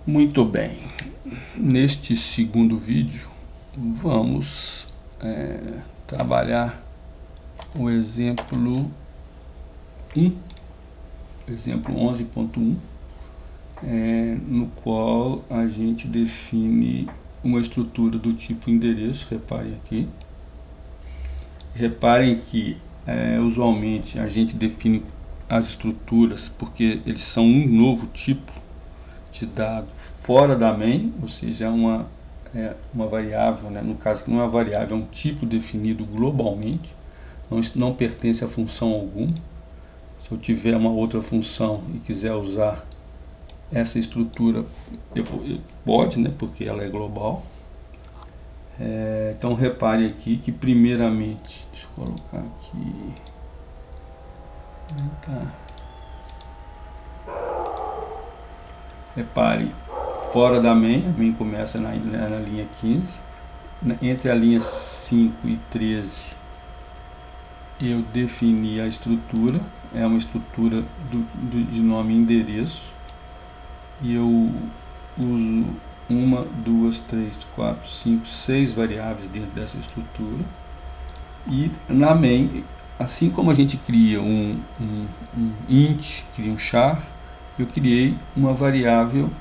Muito bem, neste segundo vídeo vamos trabalhar o exemplo 1, exemplo 11.1, no qual a gente define uma estrutura do tipo endereço. Reparem aqui, reparem que usualmente a gente define as estruturas porque eles são um novo tipo de dado fora da main, ou seja, uma variável, né? No caso que não é uma variável, é um tipo definido globalmente, não pertence a função alguma. Se eu tiver uma outra função e quiser usar essa estrutura, pode, né? Porque ela é global. Então repare aqui que primeiramente, deixa eu colocar aqui, repare, fora da main, a main começa na linha 15, entre a linha 5 e 13 eu defini a estrutura, é uma estrutura de nome endereço, e eu uso 1, 2, 3, 4, 5, 6 variáveis dentro dessa estrutura. E na main, assim como a gente cria um int, cria um char, eu criei uma variável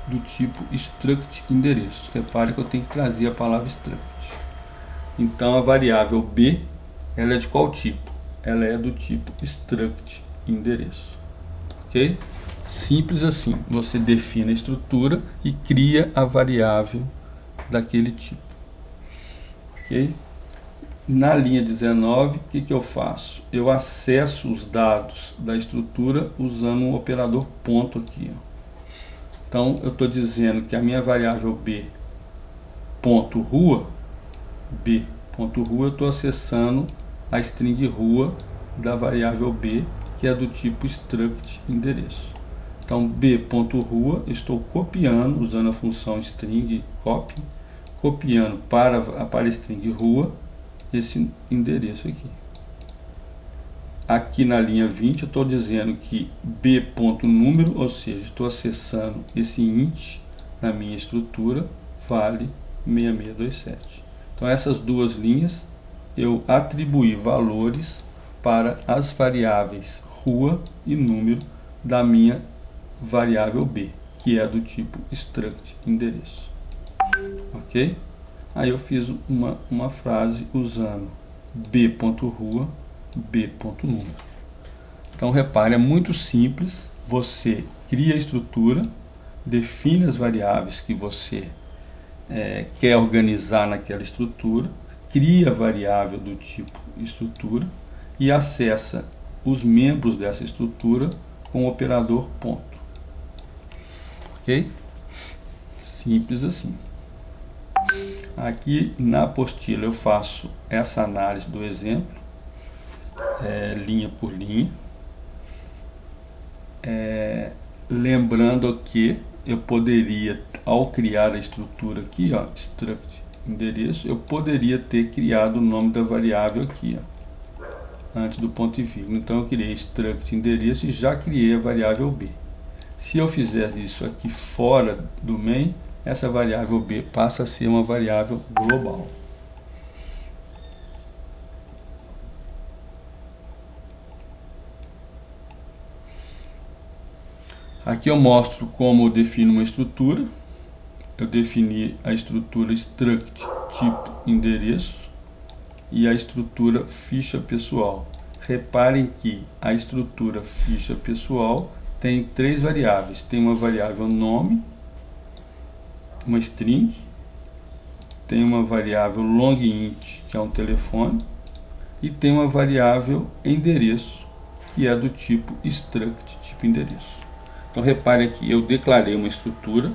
do tipo struct endereço. Repare que eu tenho que trazer a palavra struct. Então a variável b, ela é de qual tipo? Ela é do tipo struct endereço. Ok? Simples assim. Você define a estrutura e cria a variável daquele tipo. Ok? Na linha 19, o que eu faço? Eu acesso os dados da estrutura usando um operador ponto aqui. Então, eu estou dizendo que a minha variável b.rua, eu estou acessando a string rua da variável b, que é do tipo struct endereço. Então, b.rua, estou copiando, usando a função string copy, copiando para a string rua, esse endereço aqui. Aqui na linha 20 eu estou dizendo que b.número, ou seja, estou acessando esse int na minha estrutura, vale 6627. Então essas duas linhas eu atribuí valores para as variáveis rua e número da minha variável b, que é do tipo struct endereço. Ok? Aí eu fiz uma frase usando b.rua, b.número. Então repare, é muito simples. Você cria a estrutura, define as variáveis que você quer organizar naquela estrutura, cria a variável do tipo estrutura e acessa os membros dessa estrutura com o operador ponto. Ok? Simples assim. Aqui na apostila eu faço essa análise do exemplo, linha por linha, lembrando que eu poderia, ao criar a estrutura aqui, ó, struct endereço, eu poderia ter criado o nome da variável aqui, ó, antes do ponto e vírgula. Então eu criei struct endereço e já criei a variável b. Se eu fizer isso aqui fora do main, essa variável b passa a ser uma variável global. Aqui eu mostro como eu defino uma estrutura. Eu defini a estrutura struct tipo endereço e a estrutura ficha pessoal. Reparem que a estrutura ficha pessoal tem três variáveis. Tem uma variável nome, uma string, tem uma variável longInt, que é um telefone, e tem uma variável endereço, que é do tipo struct tipo endereço. Então repare aqui, eu declarei uma estrutura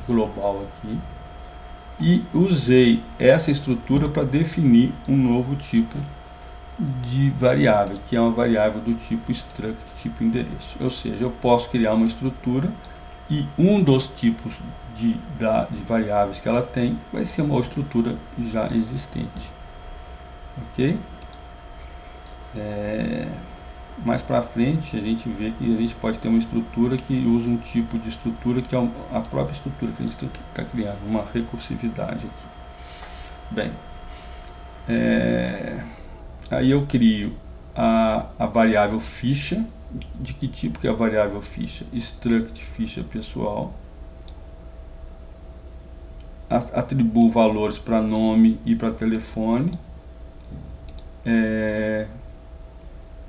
global aqui e usei essa estrutura para definir um novo tipo de variável, que é uma variável do tipo struct tipo endereço. Ou seja, eu posso criar uma estrutura e um dos tipos de variáveis que ela tem vai ser uma estrutura já existente. Ok? mais para frente a gente vê que a gente pode ter uma estrutura que usa um tipo de estrutura que é a própria estrutura que a gente está criando, uma recursividade aqui. Bem, aí eu crio a variável ficha. De que tipo que é a variável ficha? Struct ficha pessoal. Atribuo valores para nome e para telefone.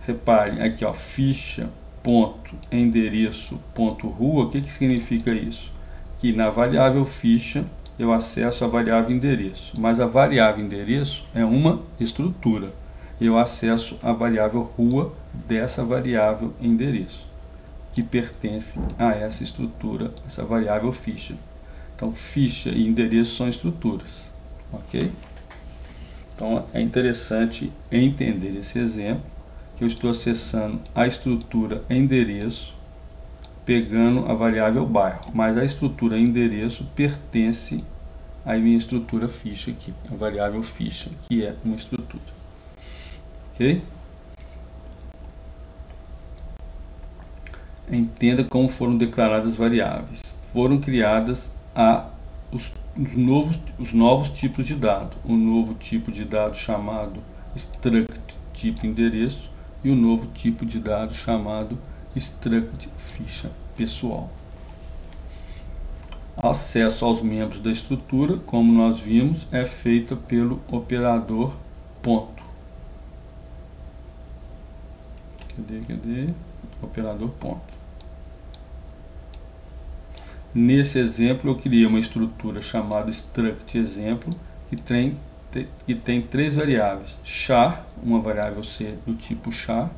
Reparem aqui, ó, ficha ponto endereço ponto rua. O que significa isso? Que na variável ficha eu acesso a variável endereço, mas a variável endereço é uma estrutura. Eu acesso a variável rua dessa variável endereço, que pertence a essa estrutura, essa variável ficha. Então, ficha e endereço são estruturas, ok? Então, é interessante entender esse exemplo, que eu estou acessando a estrutura endereço, pegando a variável bairro, mas a estrutura endereço pertence à minha estrutura ficha aqui, a variável ficha, que é uma estrutura. Ok? Entenda como foram declaradas variáveis. Foram criadas os novos tipos de dado. O novo tipo de dado chamado struct tipo endereço e o novo tipo de dado chamado struct ficha pessoal. Acesso aos membros da estrutura, como nós vimos, é feita pelo operador ponto. Cadê? Operador ponto. Nesse exemplo eu criei uma estrutura chamada struct exemplo que tem três variáveis: char, uma variável C do tipo char,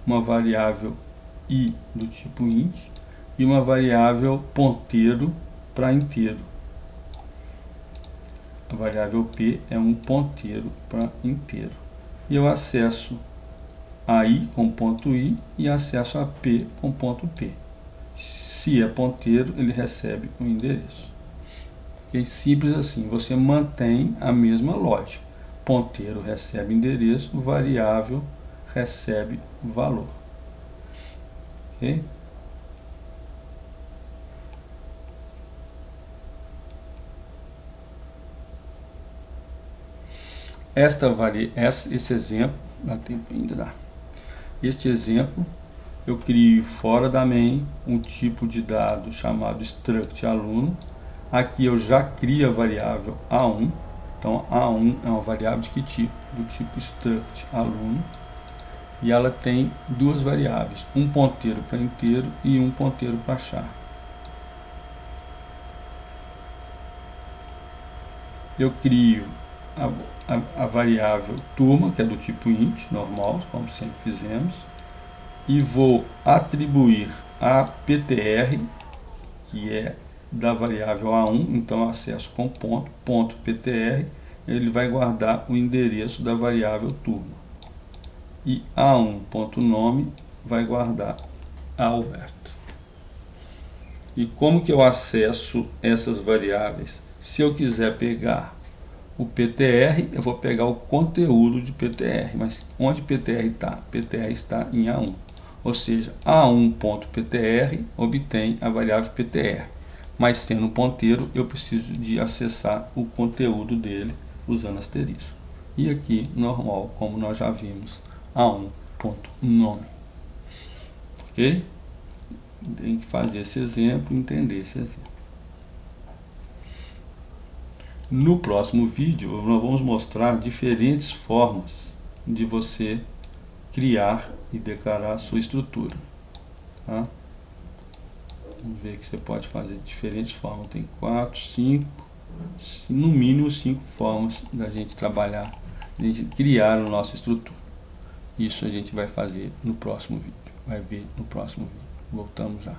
uma variável I do tipo int e uma variável ponteiro para inteiro. A variável P é um ponteiro para inteiro. E eu acesso a I com ponto I e acesso a P com ponto P. Se é ponteiro, ele recebe o endereço. É simples assim, você mantém a mesma lógica. Ponteiro recebe endereço, variável recebe valor. Ok? Esse exemplo, dá tempo ainda, dá. Este exemplo, eu crio fora da main um tipo de dado chamado struct aluno. Aqui eu já crio a variável A1. Então, A1 é uma variável de que tipo? Do tipo struct aluno. E ela tem duas variáveis, um ponteiro para inteiro e um ponteiro para char. Eu crio a variável turma, que é do tipo int, normal, como sempre fizemos, e vou atribuir a PTR, que é da variável A1, então eu acesso com ponto PTR, ele vai guardar o endereço da variável turma. E A1.nome vai guardar Alberto. E como que eu acesso essas variáveis? Se eu quiser pegar o PTR, eu vou pegar o conteúdo de PTR, mas onde PTR está? PTR está em A1, ou seja, A1.ptr obtém a variável PTR, mas sendo um ponteiro eu preciso de acessar o conteúdo dele usando asterisco. E aqui, normal, como nós já vimos, A1.nome. Ok? Tem que fazer esse exemplo, entender esse exemplo. No próximo vídeo, nós vamos mostrar diferentes formas de você criar e declarar a sua estrutura. Tá? Vamos ver que você pode fazer de diferentes formas. Tem 4, 5, no mínimo 5 formas da gente trabalhar, a gente criar a nossa estrutura. Isso a gente vai fazer no próximo vídeo. Vai ver no próximo vídeo. Voltamos já.